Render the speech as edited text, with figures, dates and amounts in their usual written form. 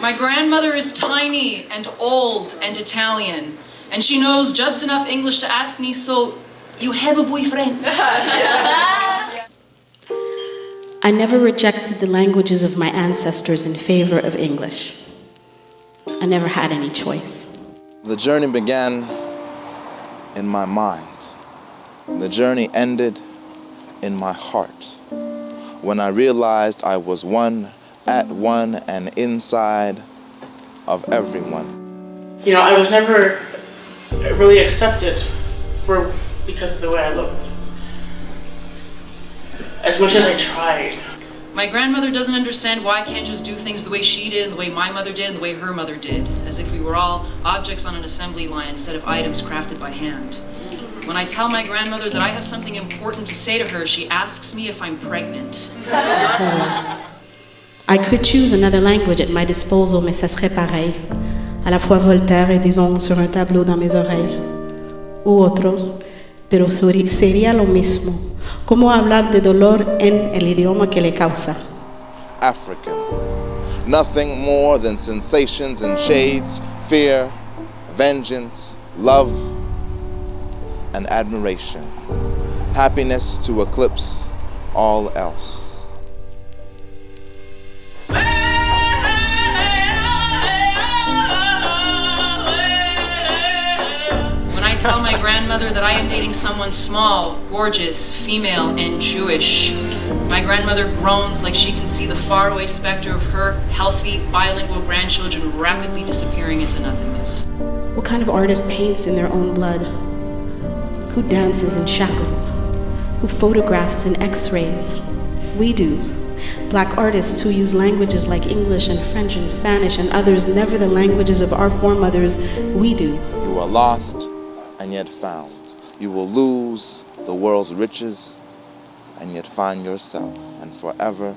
My grandmother is tiny and old and Italian, and she knows just enough English to ask me, so you have a boyfriend? I never rejected the languages of my ancestors in favor of English. I never had any choice. The journey began in my mind. The journey ended in my heart when I realized I was one at one and inside of everyone. You know, I was never really accepted because of the way I looked. As much as I tried. My grandmother doesn't understand why I can't just do things the way she did and the way my mother did and the way her mother did, as if we were all objects on an assembly line instead of items crafted by hand. When I tell my grandmother that I have something important to say to her, she asks me if I'm pregnant. I could choose another language at my disposal, mais ça serait pareil. À la fois Voltaire et des ongles sur un tableau dans mes oreilles. U otro, pero sería lo mismo. ¿Cómo hablar de dolor en el idioma que le causa? African. Nothing more than sensations and shades, fear, vengeance, love, and admiration. Happiness to eclipse all else. When I tell my grandmother that I am dating someone small, gorgeous, female, and Jewish, my grandmother groans like she can see the faraway specter of her healthy, bilingual grandchildren rapidly disappearing into nothingness. What kind of artist paints in their own blood? Who dances in shackles? Who photographs in x-rays? We do. Black artists who use languages like English and French and Spanish and others, never the languages of our foremothers, we do. You are lost and yet found. You will lose the world's riches and yet find yourself and forever